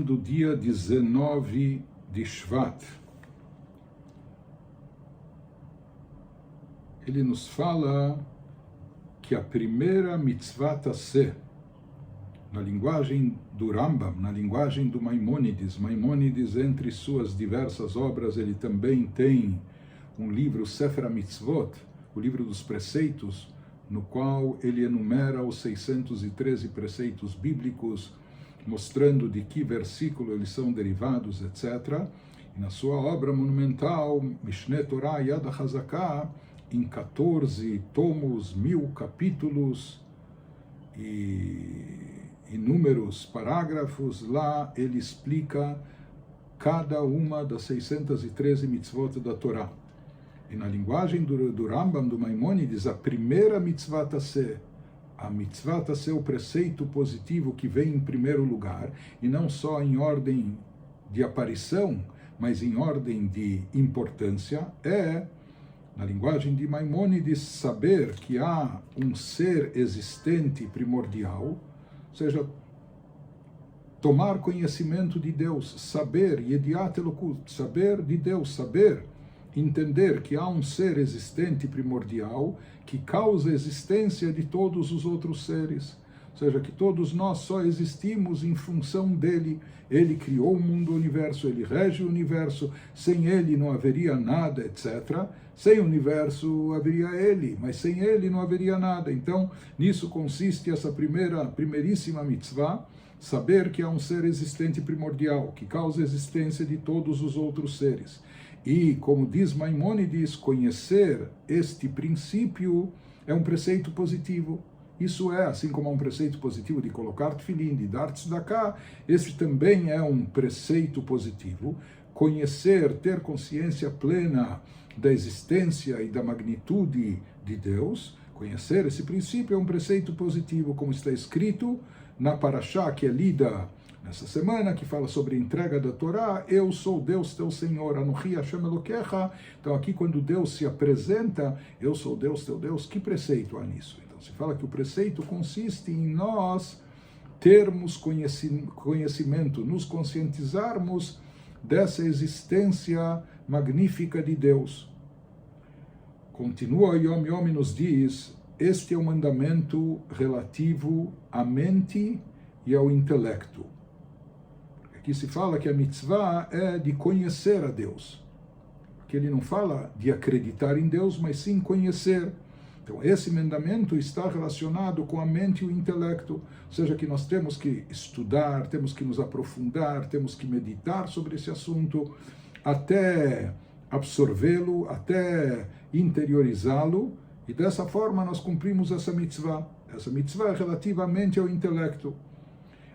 do dia 19 de Shvat. Ele nos fala que a primeira mitzvah taseh, na linguagem do Rambam, na linguagem do Maimônides, entre suas diversas obras, ele também tem um livro, Sefer HaMitzvot, o livro dos preceitos, no qual ele enumera os 613 preceitos bíblicos, mostrando de que versículo eles são derivados, etc. E na sua obra monumental, Mishneh Torah Yad HaChazakah, em 14 tomos, 1000 capítulos e inúmeros parágrafos, lá ele explica cada uma das 613 mitzvot da Torá. E na linguagem do Rambam, do Maimônides, a primeira mitzvah taseh, a mitzvah taseh, o preceito positivo que vem em primeiro lugar, e não só em ordem de aparição, mas em ordem de importância, é, na linguagem de Maimônides, saber que há um ser existente primordial, ou seja, tomar conhecimento de Deus, saber, yediat elokut, saber de Deus, saber, entender que há um ser existente primordial que causa a existência de todos os outros seres. Ou seja, que todos nós só existimos em função dele. Ele criou o mundo, o universo, ele rege o universo, sem ele não haveria nada, etc. Sem o universo haveria ele, mas sem ele não haveria nada. Então, nisso consiste essa primeiríssima mitzvah, saber que há um ser existente primordial, que causa a existência de todos os outros seres. E, como diz Maimônides, conhecer este princípio é um preceito positivo. Isso é, assim como é um preceito positivo de colocar tefilim, de dar tzedakah, esse também é um preceito positivo. Conhecer, ter consciência plena da existência e da magnitude de Deus, conhecer esse princípio é um preceito positivo, como está escrito na Parashá, que é lida nessa semana, que fala sobre a entrega da Torá. Eu sou Deus teu Senhor, Anochi Hashem Elokecha. Então aqui quando Deus se apresenta, eu sou Deus teu Deus, que preceito há nisso? Então se fala que o preceito consiste em nós termos conhecimento, nos conscientizarmos dessa existência magnífica de Deus. Continua Yom Yom e nos diz, este é o mandamento relativo à mente e ao intelecto. Aqui se fala que a mitzvah é de conhecer a Deus. Aqui ele não fala de acreditar em Deus, mas sim conhecer. Então esse mandamento está relacionado com a mente e o intelecto. Ou seja, que nós temos que estudar, temos que nos aprofundar, temos que meditar sobre esse assunto, até absorvê-lo, até interiorizá-lo, e dessa forma nós cumprimos essa mitzvah. Essa mitzvah é relativamente ao intelecto.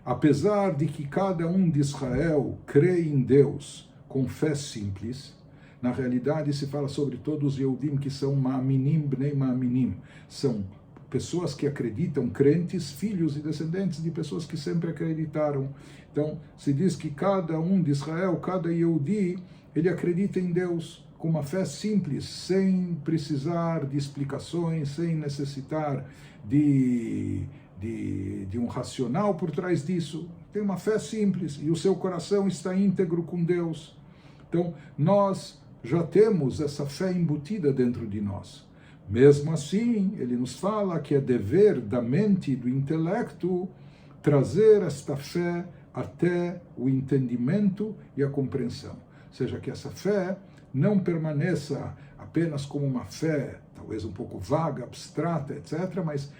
Apesar de que cada um de Israel crê em Deus com fé simples, na realidade se fala sobre todos os Yehudim que são Ma'aminim, Bnei Ma'aminim, são pessoas que acreditam, crentes, filhos e descendentes de pessoas que sempre acreditaram. Então se diz que cada um de Israel, cada Yehudi, ele acredita em Deus com uma fé simples, sem precisar de explicações, sem necessitar de um racional por trás disso. Tem uma fé simples e o seu coração está íntegro com Deus. Então, nós já temos essa fé embutida dentro de nós. Mesmo assim, ele nos fala que é dever da mente e do intelecto trazer esta fé até o entendimento e a compreensão. Ou seja, que essa fé não permaneça apenas como uma fé, talvez um pouco vaga, abstrata, etc., mas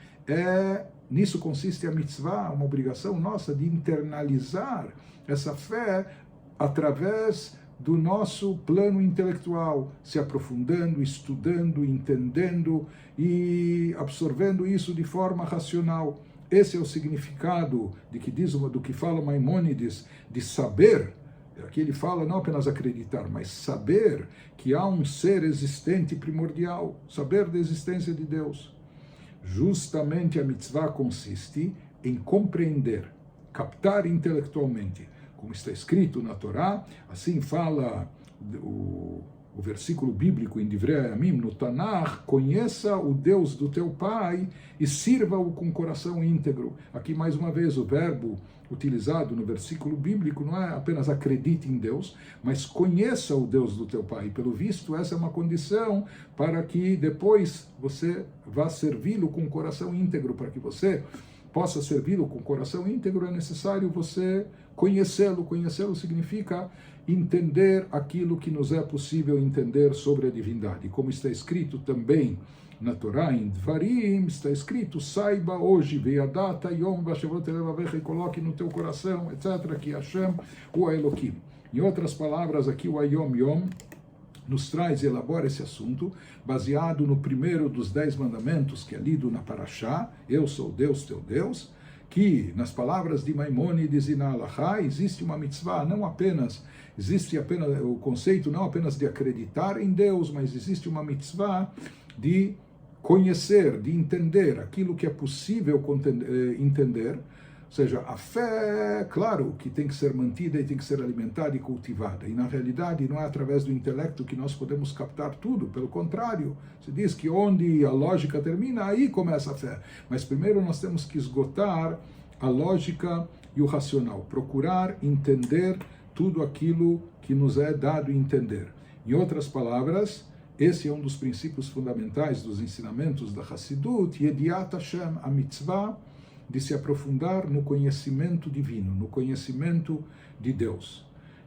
nisso consiste a mitzvah, uma obrigação nossa de internalizar essa fé através do nosso plano intelectual, se aprofundando, estudando, entendendo e absorvendo isso de forma racional. Esse é o significado do que fala Maimônides, de saber. Aqui ele fala não apenas acreditar, mas saber que há um ser existente primordial, saber da existência de Deus. Justamente a mitzvah consiste em compreender, captar intelectualmente, como está escrito na Torá. Assim fala o versículo bíblico em Divrei Hayamim, no Tanakh, conheça o Deus do teu pai e sirva-o com coração íntegro. Aqui, mais uma vez, o verbo utilizado no versículo bíblico não é apenas acredite em Deus, mas conheça o Deus do teu pai. Pelo visto, essa é uma condição para que depois você vá servi-lo com coração íntegro. Para que você possa servi-lo com coração íntegro, é necessário você conhecê-lo. Conhecê-lo significa entender aquilo que nos é possível entender sobre a divindade. Como está escrito também na Torá, em Dvarim, está escrito, saiba hoje, Ve'adata Yom Vashavot Elevavecha, e coloque no teu coração, etc., que Hashem, o Elohim. Em outras palavras, aqui o Ayom Yom nos traz e elabora esse assunto, baseado no primeiro dos 10 mandamentos, que é lido na Parashá, eu sou Deus, teu Deus, que, nas palavras de Maimônides e na Halachá, existe uma mitzvah, existe apenas o conceito não apenas de acreditar em Deus, mas existe uma mitzvah de conhecer, de entender aquilo que é possível entender. Ou seja, a fé, claro, que tem que ser mantida e tem que ser alimentada e cultivada. E, na realidade, não é através do intelecto que nós podemos captar tudo. Pelo contrário, se diz que onde a lógica termina, aí começa a fé. Mas primeiro nós temos que esgotar a lógica e o racional. Procurar entender tudo aquilo que nos é dado entender. Em outras palavras, esse é um dos princípios fundamentais dos ensinamentos da Hassidut, Yediat Hashem, a mitzvah, de se aprofundar no conhecimento divino, no conhecimento de Deus.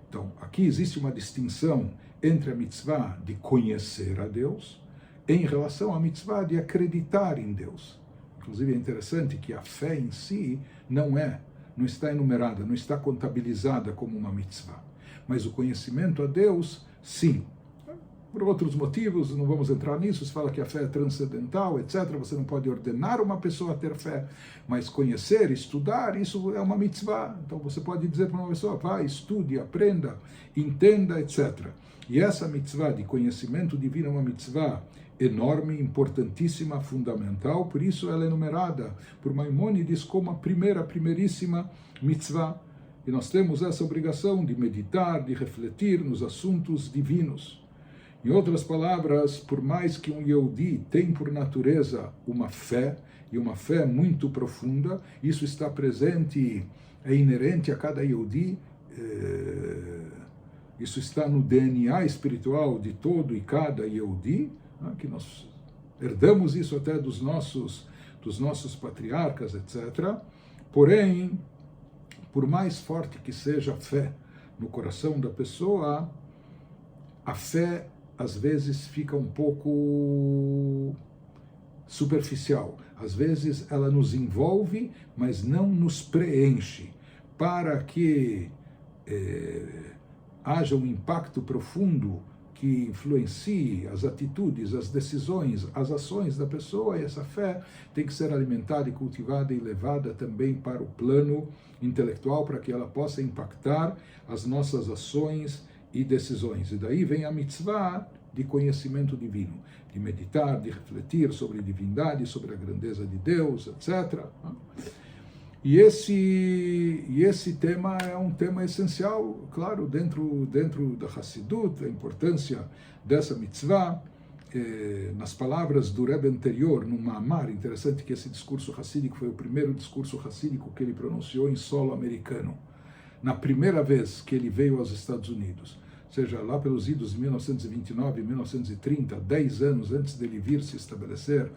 Então, aqui existe uma distinção entre a mitzvah de conhecer a Deus em relação à mitzvah de acreditar em Deus. Inclusive é interessante que a fé em si não está enumerada, não está contabilizada como uma mitzvah. Mas o conhecimento a Deus, sim. Por outros motivos, não vamos entrar nisso, se fala que a fé é transcendental, etc. Você não pode ordenar uma pessoa a ter fé, mas conhecer, estudar, isso é uma mitzvah. Então você pode dizer para uma pessoa, vá, estude, aprenda, entenda, etc. E essa mitzvah de conhecimento divino é uma mitzvah enorme, importantíssima, fundamental, por isso ela é enumerada por Maimônides como a primeiríssima mitzvah. E nós temos essa obrigação de meditar, de refletir nos assuntos divinos. Em outras palavras, por mais que um Yehudi tem por natureza uma fé, e uma fé muito profunda, isso está presente, é inerente a cada Yehudi, isso está no DNA espiritual de todo e cada Yehudi, que nós herdamos isso até dos nossos patriarcas, etc. Porém, por mais forte que seja a fé no coração da pessoa, a fé às vezes fica um pouco superficial. Às vezes ela nos envolve, mas não nos preenche. Para que haja um impacto profundo que influencie as atitudes, as decisões, as ações da pessoa, e essa fé tem que ser alimentada e cultivada e levada também para o plano intelectual, para que ela possa impactar as nossas ações e decisões. E daí vem a mitzvah de conhecimento divino, de meditar, de refletir sobre a divindade, sobre a grandeza de Deus, etc. E esse tema é um tema essencial, claro, dentro da Hassidut, a importância dessa mitzvah. Nas palavras do Rebbe anterior, no Ma'amar, interessante que esse discurso hassídico foi o primeiro discurso hassídico que ele pronunciou em solo americano, na primeira vez que ele veio aos Estados Unidos. Ou seja, lá pelos idos de 1929 e 1930, 10 anos antes dele vir se estabelecer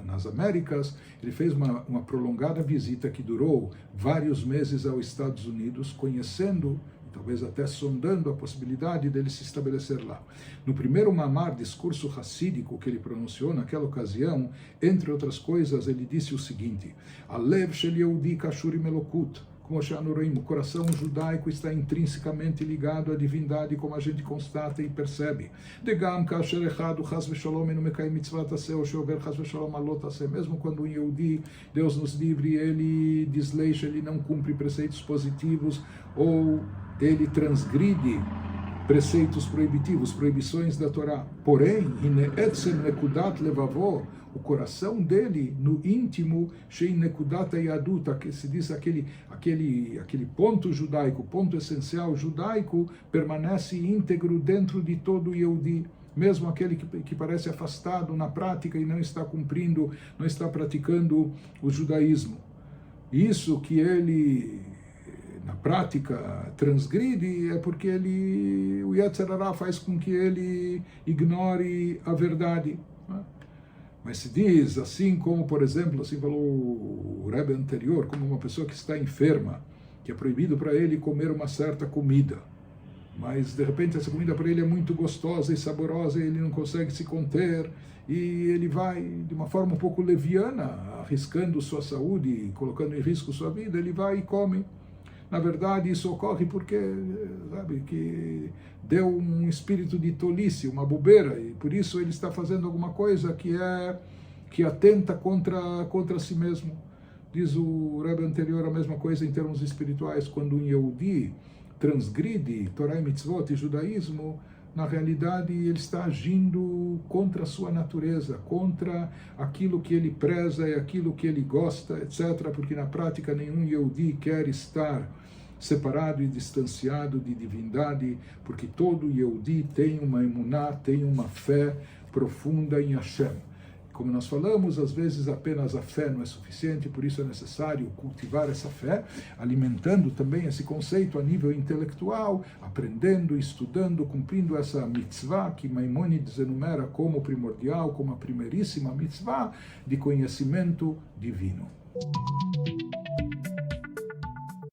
nas Américas, ele fez uma prolongada visita que durou vários meses aos Estados Unidos, conhecendo, talvez até sondando a possibilidade dele se estabelecer lá. No primeiro mamar, discurso hassídico que ele pronunciou naquela ocasião, entre outras coisas, ele disse o seguinte: Alev shel Yehudi kashur im Elokut. O coração judaico está intrinsecamente ligado à divindade, como a gente constata e percebe. Mesmo quando um Yehudi, Deus nos livre, ele desleixa, ele não cumpre preceitos positivos, ou ele transgride preceitos proibitivos, proibições da Torá. Porém, Etzem Nekudat Levavó, o coração dele, no íntimo, Shein Nekudat Yadut, que se diz aquele ponto judaico, ponto essencial judaico, permanece íntegro dentro de todo Yehudi. Mesmo aquele que parece afastado na prática e não está cumprindo, não está praticando o judaísmo. Isso que ele, na prática, transgride é porque o Yetzer Hara faz com que ele ignore a verdade. Mas se diz, assim como, por exemplo, assim falou o Rebbe anterior, como uma pessoa que está enferma, que é proibido para ele comer uma certa comida, mas de repente essa comida para ele é muito gostosa e saborosa e ele não consegue se conter, e ele vai de uma forma um pouco leviana, arriscando sua saúde e colocando em risco sua vida, ele vai e come. Na verdade, isso ocorre porque, sabe, que deu um espírito de tolice, uma bobeira, e por isso ele está fazendo alguma coisa que atenta contra si mesmo. Diz o Rebbe anterior a mesma coisa em termos espirituais, quando um Yehudi transgride Torá e Mitzvot e judaísmo, na realidade ele está agindo contra a sua natureza, contra aquilo que ele preza e aquilo que ele gosta, etc., porque na prática nenhum Yehudi quer estar separado e distanciado de divindade, porque todo Yehudi tem uma emuná, tem uma fé profunda em Hashem. Como nós falamos, às vezes apenas a fé não é suficiente, por isso é necessário cultivar essa fé, alimentando também esse conceito a nível intelectual, aprendendo, estudando, cumprindo essa mitzvah que Maimônides enumera como primordial, como a primeiríssima mitzvah de conhecimento divino.